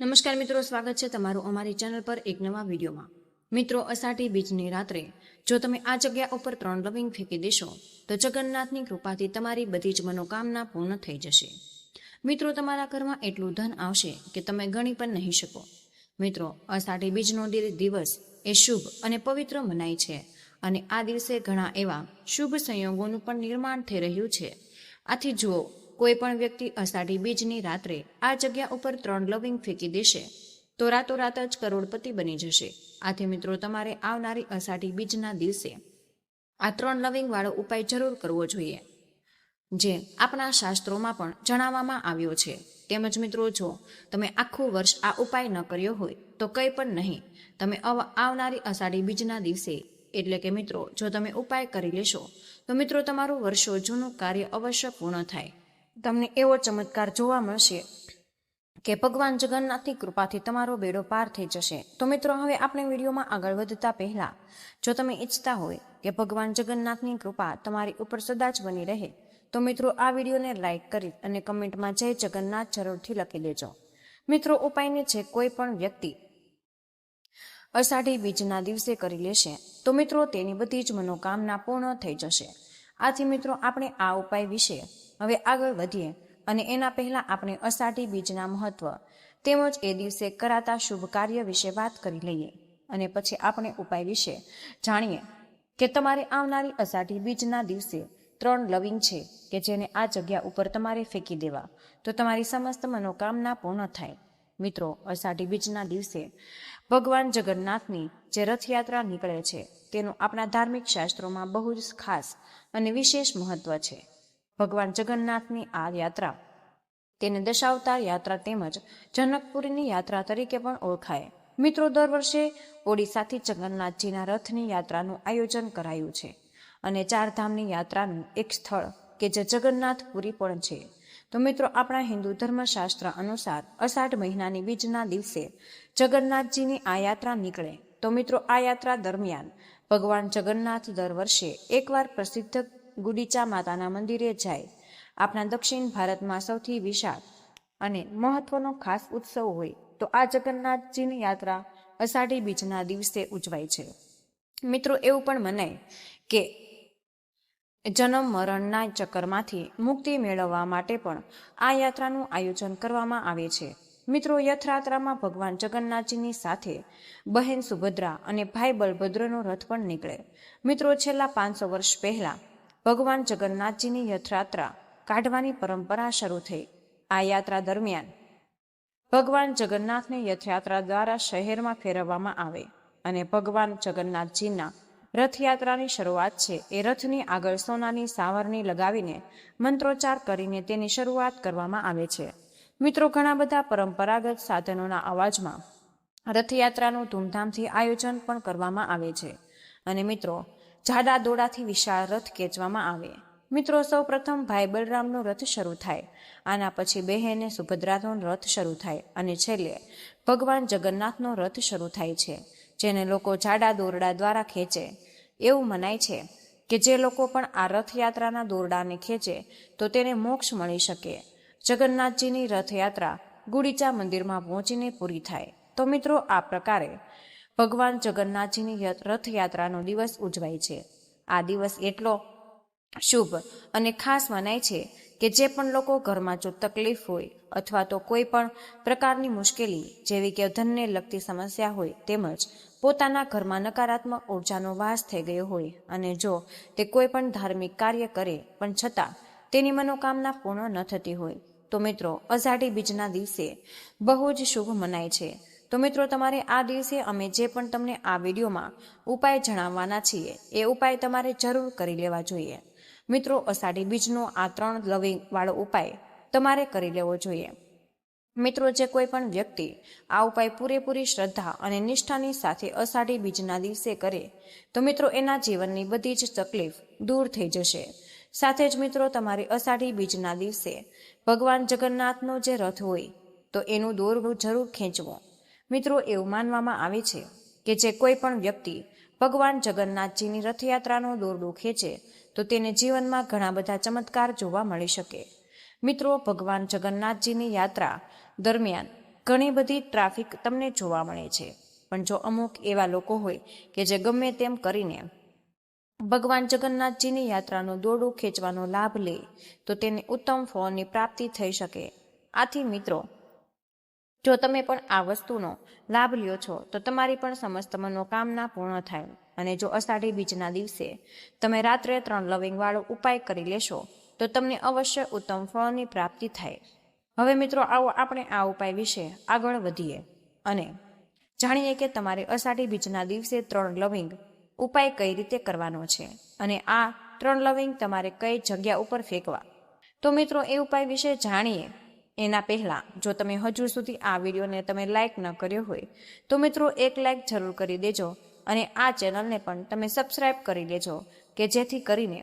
નમસ્કાર મિત્રો, સ્વાગત છે તમારું અમારી ચેનલ પર એક નવા વિડીયોમાં। મિત્રો, અષાઢી બીજની રાત્રે જો તમે આ જગ્યા ઉપર 3 લવિંગ ફેંકી દેશો તો જગન્નાથની કૃપાથી તમારી બધી જ મનોકામના પૂર્ણ થઈ જશે। મિત્રો, તમારા ઘરમાં એટલું ધન આવશે કે તમે ગણી પણ નહીં શકો। મિત્રો, અષાઢી બીજનો દિવસ એ શુભ અને પવિત્ર મનાય છે અને આ દિવસે ઘણા એવા શુભ સંયોગોનું પણ નિર્માણ થઈ રહ્યું છે। આથી જુઓ, કોઈ પણ વ્યક્તિ અષાઢી બીજની રાત્રે આ જગ્યા ઉપર 3 લવિંગ ફેંકી દેશે તો રાતોરાત જ કરોડપતિ બની જશે। આથી મિત્રો, તમારે આવનારી અષાઢી બીજના દિવસે આ 3 લવિંગ વાળો ઉપાય જરૂર કરવો જોઈએ, જે આપણા શાસ્ત્રોમાં પણ જણાવવામાં આવ્યો છે। તેમજ મિત્રો, જો તમે આખું વર્ષ આ ઉપાય ન કર્યો હોય તો કંઈ પણ નહીં, તમે આવનારી અષાઢી બીજના દિવસે એટલે કે મિત્રો, જો તમે ઉપાય કરી લેશો તો મિત્રો તમારું વર્ષો જૂનું કાર્ય અવશ્ય પૂર્ણ થાય। તમને એવો ચમત્કાર જોવા મળશે કે ભગવાન જગન્નાથની કૃપાથી તમારો બેડો પાર થઈ જશે। તો મિત્રો, હવે આપણે વિડીયોમાં આગળ વધતા પહેલા જો તમે ઈચ્છતા હોય કે ભગવાન જગન્નાથની કૃપા તમારી ઉપર સદા જ બની રહે તો મિત્રો આ વિડીયોને લાઈક કરી અને કમેન્ટમાં જય જગન્નાથ જરૂરથી લખી દેજો। મિત્રો, ઉપાયને છે કોઈ પણ વ્યક્તિ અષાઢી બીજના દિવસે કરી લેશે તો મિત્રો તેની બધી જ મનોકામના પૂર્ણ થઈ જશે। આથી મિત્રો, આપણે આ ઉપાય વિશે હવે આગળ વધીએ અને એના પહેલા આપણે અષાઢી બીજના મહત્વ તેમજ એ દિવસે કરાતા શુભ કાર્ય વિશે વાત કરી લઈએ અને પછી આપણે ઉપાય વિશે જાણીએ કે તમારે આવનારી અષાઢી બીજના દિવસે 3 લવિંગ છે કે જેને આ જગ્યા ઉપર તમારે ફેંકી દેવા તો તમારી સમસ્ત મનોકામના પૂર્ણ થાય। મિત્રો, અષાઢી બીજના દિવસે ભગવાન જગન્નાથની જે રથયાત્રા નીકળે છે તેનું આપણા ધાર્મિક શાસ્ત્રોમાં બહુ જ ખાસ અને વિશેષ મહત્વ છે। ભગવાન જગન્નાથની આ યાત્રા તેને દશાવતાર યાત્રા તેમજ જનકપુરીની યાત્રા તરીકે પણ ઓળખાય। મિત્રો, દર વર્ષે ઓડિશાથી જગન્નાથજીના રથની યાત્રાનું આયોજન કરાયું છે અને 4 ધામની યાત્રાનું એક સ્થળ કે જે જગન્નાથપુરી પણ છે। તો મિત્રો, આપણા હિન્દુ ધર્મશાસ્ત્ર અનુસાર અષાઢ મહિનાની બીજના દિવસે જગન્નાથજીની આ યાત્રા નીકળે તો મિત્રો આ યાત્રા દરમિયાન ભગવાન જગન્નાથ દર વર્ષે એકવાર પ્રસિદ્ધ ગુડીચા માતાના મંદિરે જાય। આપણા દક્ષિણ ભારતમાં સૌથી વિશાળ અને મહત્વનો ખાસ ઉત્સવ હોય તો આ જગન્નાથજીની યાત્રા અષાઢી બીજના દિવસે ઉજવાય છે। મિત્રો, એવું પણ મનાય કે જન્મ મરણના ચક્કરમાંથી મુક્તિ મેળવવા માટે પણ આ યાત્રાનું આયોજન કરવામાં આવે છે। મિત્રો, રથયાત્રામાં ભગવાન જગન્નાથજીની સાથે બહેન સુભદ્રા અને ભાઈ બલભદ્રનો રથ પણ નીકળે। મિત્રો, છેલ્લા 500 વર્ષ પહેલા ભગવાન જગન્નાથજીની રથયાત્રા કાઢવાની પરંપરા શરૂ થઈ। આ યાત્રા દરમિયાન ભગવાન જગન્નાથને રથયાત્રા દ્વારા શહેરમાં ફેરવવામાં આવે અને ભગવાન જગન્નાથજીના રથયાત્રાની શરૂઆત છે એ રથની આગળ સોનાની સાવરણી લગાવીને મંત્રોચ્ચાર કરીને તેની શરૂઆત કરવામાં આવે છે। મિત્રો, ઘણા બધા પરંપરાગત સાધનોના અવાજમાં રથયાત્રાનું ધૂમધામથી આયોજન પણ કરવામાં આવે છે અને મિત્રો જાડા દોડાથી વિશાળ રથ ખેંચવામાં આવે। મિત્રો, સૌ પ્રથમ ભાઈ બલરામનો રથ શરૂ થાય, આના પછી બહેને સુભદ્રાનો રથ શરૂ થાય અને છેલ્લે ભગવાન જગન્નાથનો રથ શરૂ થાય છે, જેને લોકો જાડા દોરડા દ્વારા ખેંચે। એવું મનાય છે કે જે લોકો પણ આ રથયાત્રાના દોરડાને ખેંચે તો તેને મોક્ષ મળી શકે। જગન્નાથજીની રથયાત્રા ગુડીચા મંદિરમાં પહોંચીને પૂરી થાય। તો મિત્રો, આ પ્રકારે ભગવાન જગન્નાથજીની રથયાત્રાનો દિવસ ઉજવાય છે। આ દિવસ એટલો શુભ અને ખાસ મનાય છે કે જે પણ લોકો ઘરમાં જો તકલીફ હોય અથવા તો કોઈ પણ પ્રકારની મુશ્કેલી જેવી કે ધનને લગતી સમસ્યા હોય તેમજ પોતાના ઘરમાં નકારાત્મક ઉર્જાનો વાસ થઈ ગયો હોય અને જો તે કોઈ પણ ધાર્મિક કાર્ય કરે પણ છતાં તેની મનોકામના પૂર્ણ ન થતી હોય તો મિત્રો અષાઢી બીજના દિવસે બહુ જ શુભ મનાય છે। તો મિત્રો, તમારે આ દિવસે અમે જે પણ તમને આ વિડીયોમાં ઉપાય જણાવવાના છીએ એ ઉપાય તમારે જરૂર કરી લેવા જોઈએ। મિત્રો, અષાઢી બીજનો આ 3 લવિંગ વાળો ઉપાય તમારે કરી લેવો જોઈએ। મિત્રો, જે કોઈ પણ વ્યક્તિ આ ઉપાય પૂરેપૂરી શ્રદ્ધા અને નિષ્ઠાની સાથે અષાઢી બીજના દિવસે કરે તો મિત્રો એના જીવનની બધી જ તકલીફ દૂર થઈ જશે। સાથે જ મિત્રો, તમારે અષાઢી બીજના દિવસે ભગવાન જગન્નાથનો જે રથ હોય તો એનું દોરડું જરૂર ખેંચવો। મિત્રો, એવું માનવામાં આવે છે કે જે કોઈ પણ વ્યક્તિ ભગવાન જગન્નાથજીની રથયાત્રાનો દોરડું ખેંચે તો તેને જીવનમાં ઘણા બધા ચમત્કાર જોવા મળી શકે। મિત્રો, ભગવાન જગન્નાથજીની યાત્રા દરમિયાન ઘણી બધી ટ્રાફિક તમને જોવા મળે છે, પણ જો અમુક એવા લોકો હોય કે જે ગમે તેમ કરીને ભગવાન જગન્નાથજીની યાત્રાનું દોરડું ખેંચવાનો લાભ લે તો તેને ઉત્તમ ફળની પ્રાપ્તિ થઈ શકે. આથી મિત્રો, જો તમે પણ આ વસ્તુનો લાભ લ્યો છો તો તમારી પણ સમસ્ત મનોકામના પૂર્ણ થાય. અને જો અષાઢી બીજના દિવસે તમે રાત્રે 3 લવિંગ વાળો ઉપાય કરી લેશો તો તમને અવશ્ય ઉત્તમ ફળની પ્રાપ્તિ થાય. હવે મિત્રો, આવો આપણે આ ઉપાય વિશે આગળ વધીએ અને જાણીએ કે તમારે અષાઢી બીજના દિવસે 3 લવિંગ ઉપાય કઈ રીતે કરવાનો છે અને આ 3 લવિંગ તમારે કઈ જગ્યા ઉપર ફેંકવા. તો મિત્રો, એ ઉપાય વિશે જાણીએ એના પહેલા જો તમે હજુ સુધી આ વિડીયોને તમે લાઈક ન કર્યો હોય તો મિત્રો એક લાઈક જરૂર કરી દેજો અને આ ચેનલને પણ તમે સબસ્ક્રાઈબ કરી લેજો કે જેથી કરીને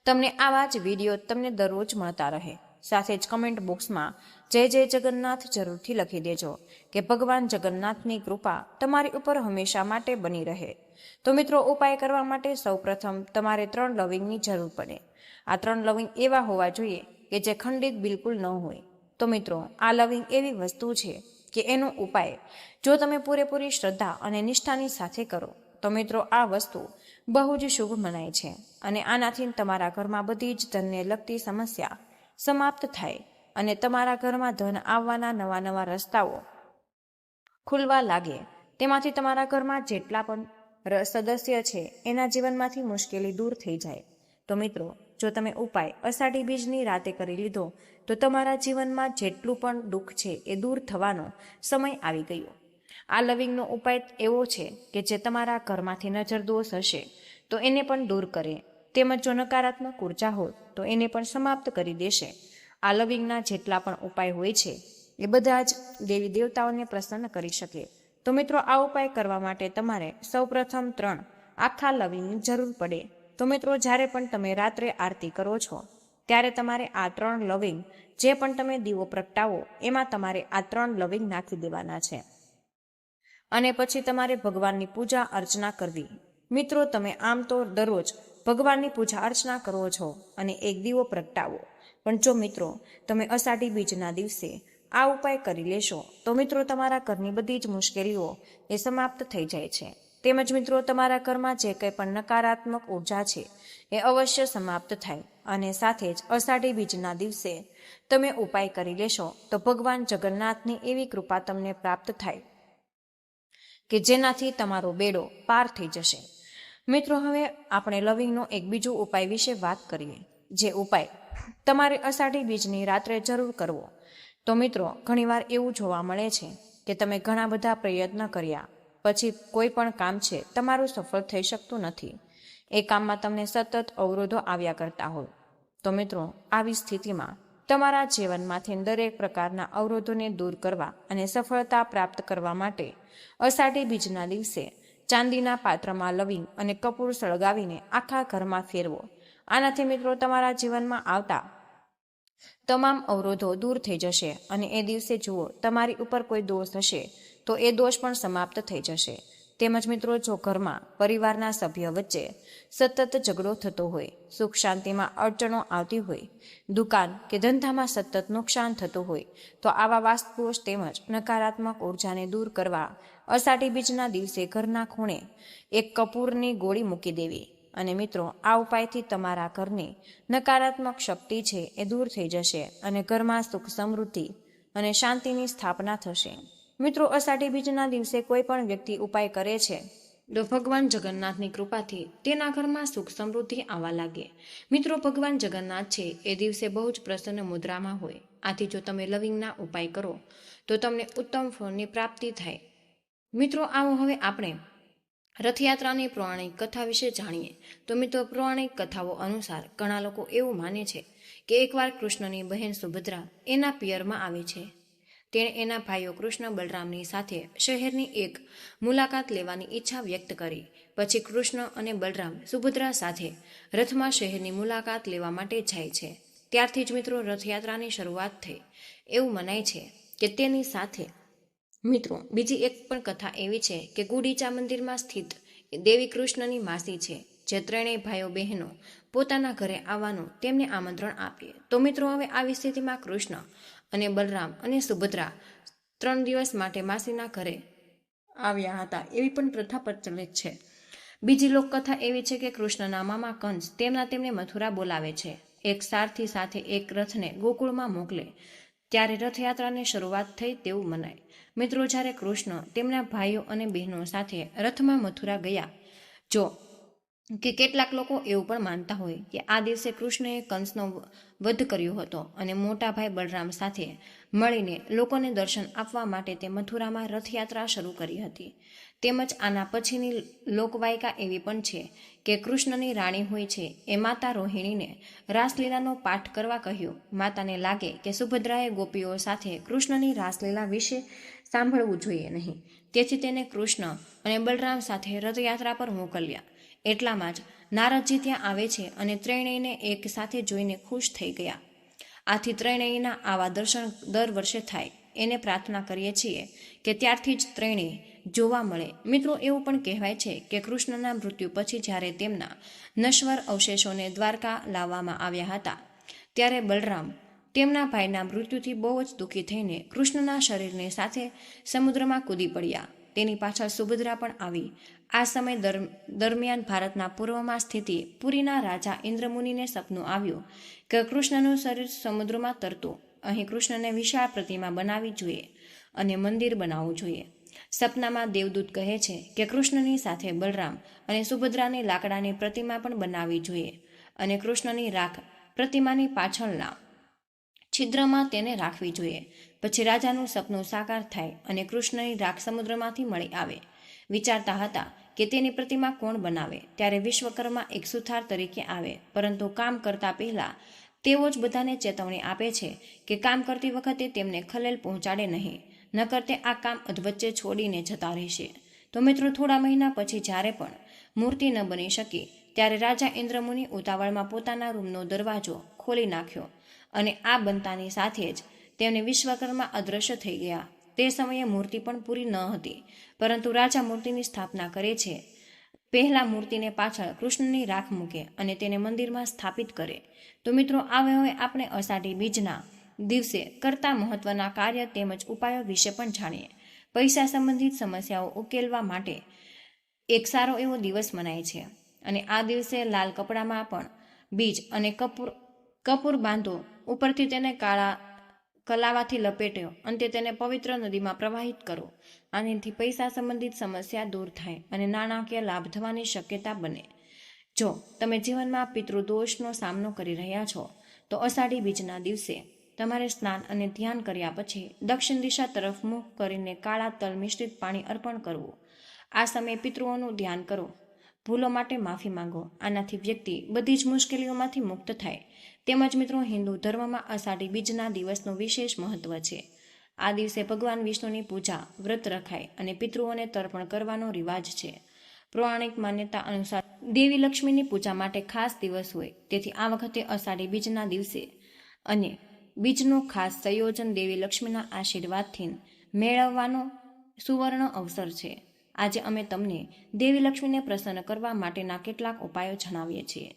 તમને આવા જ વિડીયો તમને દરરોજ મળતા રહે. સાથે જ કમેન્ટ બોક્સમાં જય જય જગન્નાથ જરૂરથી લખી દેજો કે ભગવાન જગન્નાથની કૃપા તમારી ઉપર હંમેશા માટે બની રહે. તો મિત્રો, ઉપાય કરવા માટે સૌપ્રથમ તમારે 3 લવિંગની જરૂર પડે. આ 3 લવિંગ એવા હોવા જોઈએ કે જે ખંડિત બિલકુલ ન હોય. તો મિત્રો, આ લવિંગ એવી વસ્તુ છે કે એનો ઉપાય જો તમે પૂરેપૂરી શ્રદ્ધા અને નિષ્ઠાની સાથે કરો તો મિત્રો આ વસ્તુ બહુ જ શુભ મનાય છે અને આનાથી તમારા ઘરમાં બધી જ ધનને લગતી સમસ્યા સમાપ્ત થાય અને તમારા ઘરમાં ધન આવવાના નવા નવા રસ્તાઓ ખુલવા લાગે. તેમાંથી તમારા ઘરમાં જેટલા પણ સદસ્ય છે એના જીવનમાંથી મુશ્કેલી દૂર થઈ જાય. તો મિત્રો, જો તમે ઉપાય અષાઢી બીજની રાતે કરી લીધો તો તમારા જીવનમાં જેટલું પણ દુઃખ છે એ દૂર થવાનો સમય આવી ગયો. આ લવિંગનો ઉપાય એવો છે કે જે તમારા ઘરમાંથી નજર દોષ હશે તો એને પણ દૂર કરે, તેમજ જો નકારાત્મક ઉર્જા હોય તો એને પણ સમાપ્ત કરી દેશે. આ લવિંગના જેટલા પણ ઉપાય હોય છે એ બધા જ દેવી દેવતાઓને પ્રસન્ન કરી શકે. તો મિત્રો, આ ઉપાય કરવા માટે તમારે સૌપ્રથમ 3 આખા લવિંગની જરૂર પડે. તો મિત્રો, જ્યારે પણ તમે રાત્રે આરતી કરો છો ત્યારે તમારે આ 3 લવિંગ જે પણ તમે દીવો પ્રગટાવો એમાં તમારે આ 3 લવિંગ નાખી દેવાના છે અને પછી તમારે ભગવાનની પૂજા અર્ચના કરવી. મિત્રો, તમે આમ તો દરરોજ ભગવાનની પૂજા અર્ચના કરો છો અને એક દીવો પ્રગટાવો, પણ જો મિત્રો તમે અષાઢી બીજના દિવસે આ ઉપાય કરી લેશો તો મિત્રો તમારા ઘરની બધી જ મુશ્કેલીઓ એ સમાપ્ત થઈ જાય છે. તેમજ મિત્રો, તમારા ઘરમાં જે કંઈ પણ નકારાત્મક ઉર્જા છે એ અવશ્ય સમાપ્ત થાય અને સાથે જ અષાઢી બીજના દિવસે તમે ઉપાય કરી લેશો તો ભગવાન જગન્નાથની એવી કૃપા તમને પ્રાપ્ત થાય કે જેનાથી તમારો બેડો પાર થઈ જશે. મિત્રો, હવે આપણે લવિંગનો એક બીજો ઉપાય વિશે વાત કરીએ, જે ઉપાય તમારે અષાઢી બીજની રાત્રે જરૂર કરવો. તો મિત્રો, ઘણીવાર એવું જોવા મળે છે કે તમે ઘણા બધા પ્રયત્ન કર્યા પછી કોઈ પણ કામ છે તમારું સફળ થઈ શકતું નથી. એ કામમાં તમને સતત અવરોધો આવ્યા કરતા હોય. તો મિત્રો, આવી સ્થિતિમાં તમારા જીવનમાંથી દરેક પ્રકારના અવરોધોને દૂર કરવા અને સફળતા પ્રાપ્ત કરવા માટે અષાઢી બીજના દિવસે ચાંદીના પાત્રમાં લવિંગ અને કપૂર સળગાવીને આખા ઘરમાં ફેરવો. આનાથી મિત્રો તમારા જીવનમાં આવતા તમામ અવરોધો દૂર થઈ જશે અને એ દિવસે જુઓ તમારી ઉપર કોઈ દોષ હશે તો એ દોષ પણ સમાપ્ત થઈ જશે. તેમજ મિત્રો, જો ઘરમાં પરિવારના સભ્ય વચ્ચે સતત ઝઘડો થતો હોય, સુખ શાંતિમાં અડચણો આવતી હોય, દુકાન કે ધંધામાં સતત નુકસાન થતું હોય તો આવા વાસ્તુદોષ તેમજ નકારાત્મક ઉર્જાને દૂર કરવા અષાઢી બીજના દિવસે ઘરના ખૂણે એક કપૂરની ગોળી મૂકી દેવી અને મિત્રો આ ઉપાયથી તમારા ઘરની નકારાત્મક શક્તિ છે એ દૂર થઈ જશે અને ઘરમાં સુખ સમૃદ્ધિ અને શાંતિની સ્થાપના થશે. મિત્રો, અષાઢી બીજના દિવસે કોઈ પણ વ્યક્તિ ઉપાય કરે છે તો ભગવાન જગન્નાથની કૃપાથી તેના ઘરમાં સુખ સમૃદ્ધિ આવવા લાગે. મિત્રો, ભગવાન જગન્નાથ છે એ દિવસે બહુ જ પ્રસન્ન મુદ્રામાં હોય. આથી જો તમે લવિંગના ઉપાય કરો તો તમને ઉત્તમ ફળની પ્રાપ્તિ થાય. મિત્રો, આવો હવે આપણે રથયાત્રાની પૌરાણિક કથા વિશે જાણીએ. તો મિત્રો, પૌરાણિક કથાઓ અનુસાર ઘણા લોકો એવું માને છે કે એકવાર કૃષ્ણની બહેન સુભદ્રા એના પિયરમાં આવે છે. તેણે એના ભાઈઓ કૃષ્ણ બલરામની સાથે શહેરની એક મુલાકાત લેવાની ઈચ્છા વ્યક્ત કરી. પછી કૃષ્ણ અને બલરામ સુભદ્રા સાથે રથમાં શહેરની મુલાકાત લેવા માટે જાય છે. ત્યારથી જ મિત્રો રથયાત્રાની શરૂઆત થઈ એવું મનાય છે કે તેની સાથે મિત્રો બીજી એક પણ કથા એવી છે કે ગુડીચા મંદિરમાં સ્થિત દેવી કૃષ્ણની માસી છે, જે ત્રણેય ભાઈઓ બહેનો પોતાના ઘરે આવવાનું તેમને આમંત્રણ આપે. તો મિત્રો, હવે આવી સ્થિતિમાં કૃષ્ણ અને બલરામ અને સુભદ્રા 3 દિવસ માટે માસીના ઘરે આવ્યા હતા એવી પણ પ્રથા પ્રચલિત છે. બીજી લોકકથા એવી છે કે કૃષ્ણના મામા કંસ તેમને મથુરા બોલાવે છે. એક સારથી સાથે એક રથને ગોકુળમાં મોકલે ત્યારે રથયાત્રાની શરૂઆત થઈ તેવું મનાય. મિત્રો, જ્યારે કૃષ્ણ તેમના ભાઈઓ અને બહેનો સાથે રથમાં મથુરા ગયા, જો કે કેટલાક લોકો એવું પણ માનતા હોય કે આ દિવસે કૃષ્ણએ કંસનો વધ કર્યો હતો અને મોટા ભાઈ બલરામ સાથે મળીને લોકોને દર્શન આપવા માટે તે મથુરામાં રથયાત્રા શરૂ કરી હતી. તેમજ આના પછીની લોકવાયકા એવી પણ છે કે કૃષ્ણની રાણી હોય છે એ માતા રોહિણીને રાસલીલાનો પાઠ કરવા કહ્યું. માતાને લાગે કે સુભદ્રાએ ગોપીઓ સાથે કૃષ્ણની રાસલીલા વિશે સાંભળવું જોઈએ નહીં, તેથી તેને કૃષ્ણ અને બલરામ સાથે રથયાત્રા પર મોકલ્યા. એટલામાં જ નારદજી ત્યાં આવે છે અને ત્રણેયને એક સાથે જોઈને ખુશ થઈ ગયા. આથી ત્રણેયના આવા દર્શન દર વર્ષે થાય એને પ્રાર્થના કરીએ છીએ કે ત્યારથી જ ત્રણેય જોવા મળે. મિત્રો, એવું પણ કહેવાય છે કે કૃષ્ણના મૃત્યુ પછી જ્યારે તેમના નશ્વર અવશેષોને દ્વારકા લાવવામાં આવ્યા હતા, ત્યારે બલરામ તેમના ભાઈના મૃત્યુથી બહુ જ દુઃખી થઈને કૃષ્ણના શરીરને સાથે સમુદ્રમાં કૂદી પડ્યા. તેની પાછળ સુભદ્રા પણ આવી. આ સમય દરમિયાન ભારતના પૂર્વમાં સ્થિત પુરીના રાજા ઇન્દ્રમુનિને સપનું આવ્યું કે કૃષ્ણનું શરીર સમુદ્રમાં તરતું. અહીં કૃષ્ણને વિશાળ પ્રતિમા બનાવવી જોઈએ અને મંદિર બનાવવું જોઈએ. સપનામાં દેવદૂત કહે છે કે કૃષ્ણની સાથે બલરામ અને સુભદ્રાની લાકડાની પ્રતિમા પણ બનાવવી જોઈએ અને કૃષ્ણની રાખ પ્રતિમાની પાછળના છિદ્રમાં તેને રાખવી જોઈએ. પછી રાજાનું સપનું સાકાર થાય અને કૃષ્ણની રાખ સમુદ્રમાંથી મળી આવે. વિચારતા હતા કે તેની પ્રતિમા કોણ બનાવે, ત્યારે વિશ્વકર્મા એક સુથાર તરીકે આવે, પરંતુ કામ કરતા પહેલા તેઓ જ બધાને ચેતવણી આપે છે કે કામ કરતી વખતે તેમને ખલેલ પહોંચાડે નહીં, નકર તે આ કામ અધવચ્ચે છોડીને જતા રહેશે. તો મિત્રો, થોડા મહિના પછી જ્યારે પણ મૂર્તિ ન બની શકી, ત્યારે રાજા ઇન્દ્રમુનિ ઉતાવળમાં પોતાના રૂમનો દરવાજો ખોલી નાખ્યો અને આ બનતાની સાથે જ તેમને વિશ્વકર્મા અદૃશ્ય થઈ ગયા. તે સમયે મૂર્તિ પણ પૂરી ન હતી, પરંતુ રાજા મૂર્તિની સ્થાપના કરે છે. પહેલા મૂર્તિને પાછળ કૃષ્ણની રાખ મૂકે અને તેને મંદિરમાં સ્થાપિત કરે. તો મિત્રો, હવે આપણે અષાઢી બીજના દિવસે કરતા મહત્વના કાર્ય તેમજ ઉપાયો વિશે પણ જાણીએ. પૈસા સંબંધિત સમસ્યાઓ ઉકેલવા માટે એક સારો એવો દિવસ મનાય છે અને આ દિવસે લાલ કપડામાં પણ બીજ અને કપૂર બાંધો, ઉપરથી તેને કલાવાથી લપેટ્યો, અંતે તેને પવિત્ર નદીમાં પ્રવાહિત કરો. આનાથી પૈસા સંબંધિત સમસ્યા દૂર થાય અને નાણાકીય લાભ થવાની શક્યતા બને. જો તમે જીવનમાં પિતૃદોષનો સામનો કરી રહ્યા છો, તો અષાઢી બીજના દિવસે તમારે સ્નાન અને ધ્યાન કર્યા પછી દક્ષિણ દિશા તરફ મુખ કરીને કાળા તલ મિશ્રિત પાણી અર્પણ કરવું. આ સમયે પિતૃઓનું ધ્યાન કરો, ભૂલો માટે માફી માંગો. આનાથી વ્યક્તિ બધી જ મુશ્કેલીઓમાંથી મુક્ત થાય. તેમજ મિત્રો, હિન્દુ ધર્મમાં અષાઢી બીજના દિવસનું વિશેષ મહત્વ છે. આ દિવસે ભગવાન વિષ્ણુની પૂજા, વ્રત રખાય અને પિતૃઓને તર્પણ કરવાનો રિવાજ છે. પૌરાણિક માન્યતા અનુસાર દેવી લક્ષ્મીની પૂજા માટે ખાસ દિવસ હોય, તેથી આ વખતે અષાઢી બીજના દિવસે અને બીજનું ખાસ સંયોજન દેવી લક્ષ્મીના આશીર્વાદથી મેળવવાનો સુવર્ણ અવસર છે. આજે અમે તમને દેવી લક્ષ્મીને પ્રસન્ન કરવા માટેના કેટલાક ઉપાયો જણાવીએ છીએ,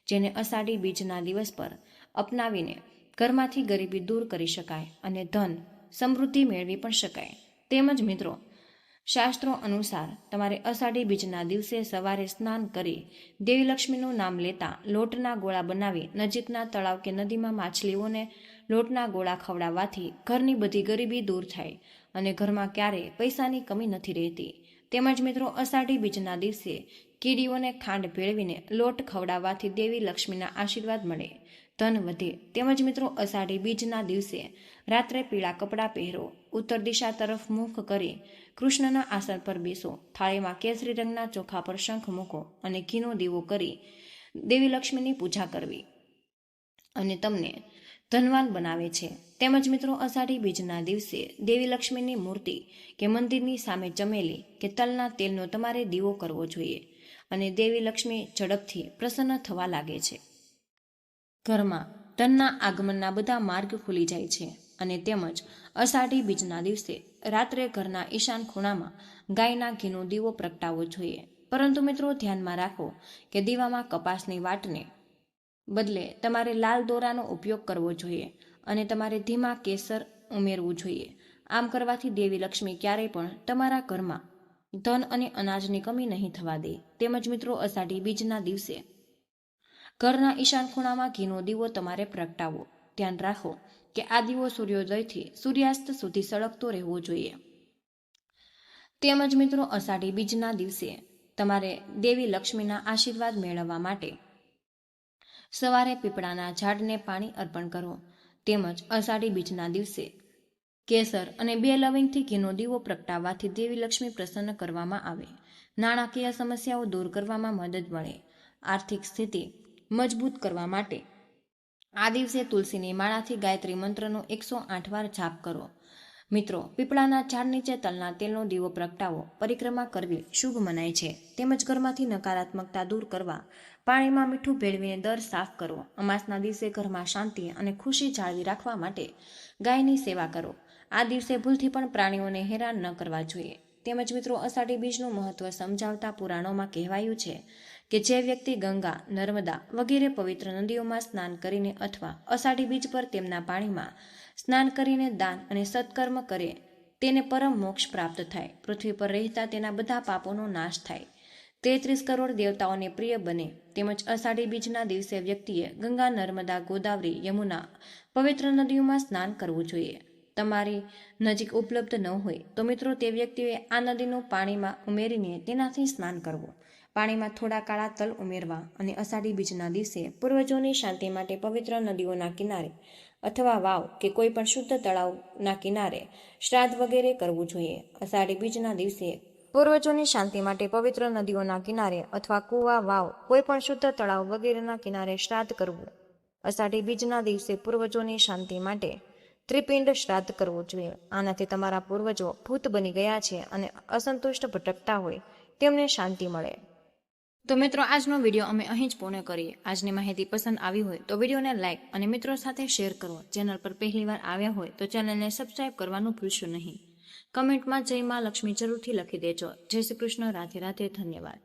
જેને અષાઢી બીજના દિવસ પર અપનાવીને ઘરમાંથી ગરીબી દૂર કરી શકાય અને ધન સમૃદ્ધિ મેળવી પણ શકાય. તેમજ મિત્રો, શાસ્ત્રો અનુસાર તમારે અષાઢી બીજના દિવસે સવારે સ્નાન કરી દેવી લક્ષ્મીનું નામ લેતા લોટના ગોળા બનાવી નજીકના તળાવ કે નદીમાં માછલીઓને લોટના ગોળા ખવડાવવાથી ઘરની બધી ગરીબી દૂર થાય અને ઘરમાં ક્યારેય પૈસાની કમી નથી રહેતી. તેમજ મિત્રો, અષાઢી બીજના દિવસે કીડીઓને ખાંડ ભેળવીને લોટ ખવડાવવાથી દેવી લક્ષ્મીના આશીર્વાદ મળે, ધન વધે. તેમજ મિત્રો, અષાઢી બીજના દિવસે રાત્રે પીળા કપડાં પહેરો, ઉત્તર દિશા તરફ મુખ કરી કૃષ્ણના આસન પર બેસો, થાળીમાં કેસરી રંગના ચોખા પર શંખ મૂકો અને ઘીનો દીવો કરી દેવી લક્ષ્મીની પૂજા કરવી અને તમને ધનવાન બનાવે છે. તેમજ મિત્રો, અષાઢી બીજના દિવસે દેવી લક્ષ્મીની મૂર્તિ કે મંદિરની સામે ચમેલી કે તલના તેલનો તમારે દીવો કરવો જોઈએ અને દેવી લક્ષ્મી ઝડપથી પ્રસન્ન થવા લાગે છે. ઘરમાં ધનના આગમનના બધા માર્ગ ખુલી જાય છે અને તેમજ અષાઢી બીજના દિવસે રાત્રે ઘરના ઈશાન ખૂણામાં ગાયના ઘીનો દીવો પ્રગટાવવો જોઈએ. પરંતુ મિત્રો, ધ્યાનમાં રાખો કે દીવામાં કપાસની વાટને બદલે તમારે લાલ દોરાનો ઉપયોગ કરવો જોઈએ અને તમારે ધીમા કેસર ઉમેરવું જોઈએ. આમ કરવાથી દેવી લક્ષ્મી ક્યારેય પણ તમારા ઘરમાં ધન અને અનાજની કમી નહીં થવા દે. તેમજ મિત્રો અષાઢી બીજના દિવસે ઘરના ઈશાન ખૂણામાં ઘીનો દીવો તમારે પ્રગટાવવો. ધ્યાન રાખો કે આ દીવો સૂર્યોદયથી સૂર્યાસ્ત સુધી સળગતો રહેવો જોઈએ. તેમજ મિત્રો અષાઢી બીજના દિવસે તમારે દેવી લક્ષ્મીના આશીર્વાદ મેળવવા માટે સવારે પીપળાના ઝાડને પાણી અર્પણ કરો. તેમજ અષાઢી બીજના દિવસે કેસર અને 2 લવિંગથી ઘીનો દીવો પ્રગટાવવાથી દેવી લક્ષ્મી પ્રસન્ન કરવામાં આવે. નાણાકીય સમસ્યાઓ દૂર કરવામાં મદદ મળે. આર્થિક સ્થિતિ મજબૂત કરવા માટે આ દિવસે તુલસીની માળાથી ગાયત્રી મંત્રનો 108 વાર જાપ કરો. મિત્રો પીપળાના ઝાડ નીચે તલના તેલનો દીવો પ્રગટાવો. પરિક્રમા કરવી શુભ મનાય છે. તેમજ ઘરમાંથી નકારાત્મકતા દૂર કરવા પાણીમાં મીઠું ભેળવીને દર સાફ કરો. અમાસના દિવસે ઘરમાં શાંતિ અને ખુશી જાળવી રાખવા માટે ગાયની સેવા કરો. આ દિવસે ભૂલથી પણ પ્રાણીઓને હેરાન ન કરવા જોઈએ. તેમજ મિત્રો અષાઢી બીજનું મહત્વ સમજાવતા પુરાણોમાં કહેવાયું છે કે જે વ્યક્તિ ગંગા, નર્મદા વગેરે પવિત્ર નદીઓમાં સ્નાન કરીને અથવા અષાઢી બીજ પર તેમના પાણીમાં સ્નાન કરીને દાન અને સત્કર્મ કરે તેને પરમ મોક્ષ પ્રાપ્ત થાય. પૃથ્વી પર રહેતા તેના બધા પાપોનો નાશ થાય. 33 કરોડ દેવતાઓને પ્રિય બને. તેમજ અષાઢી બીજના દિવસે વ્યક્તિએ ગંગા, નર્મદા, ગોદાવરી, યમુના પવિત્ર નદીઓમાં સ્નાન કરવું જોઈએ. તમારી નજીક ઉપલબ્ધ ન હોય તો મિત્રો તે વ્યક્તિએ આ નદીનું પાણીમાં ઉમેરીને તેનાથી સ્નાન કરવું. પાણીમાં થોડા કાળા તલ ઉમેરવા અને અષાઢી બીજના દિવસે પૂર્વજોની શાંતિ માટે પવિત્ર નદીઓના કિનારે અથવા વાવ કે કોઈ પણ શુદ્ધ તળાવના કિનારે શ્રાદ્ધ વગેરે કરવું જોઈએ. અષાઢી બીજના દિવસે પૂર્વજોની શાંતિ માટે પવિત્ર નદીઓના કિનારે અથવા કૂવા, વાવ, કોઈ પણ શુદ્ધ તળાવ વગેરેના કિનારે શ્રાદ્ધ કરવું. અષાઢી બીજના દિવસે પૂર્વજોની શાંતિ માટે ત્રિપિંડ શ્રાદ્ધ કરવું જોઈએ. આનાથી તમારા પૂર્વજો ભૂત બની ગયા છે અને અસંતુષ્ટ ભટકતા હોય તેમને શાંતિ મળે. તો મિત્રો આજનો વિડીયો અમે અહીં જ પૂર્ણ કરીએ. આજની માહિતી પસંદ આવી હોય તો વિડીયોને લાઇક અને મિત્રો સાથે શેર કરો. ચેનલ પર પહેલીવાર આવ્યા હોય તો ચેનલને સબસ્ક્રાઇબ કરવાનું ભૂલશો નહીં. કમેન્ટમાં જય માં લક્ષ્મી જરૂરથી લખી દેજો. જય શ્રી કૃષ્ણ. રાધે રાધે. ધન્યવાદ.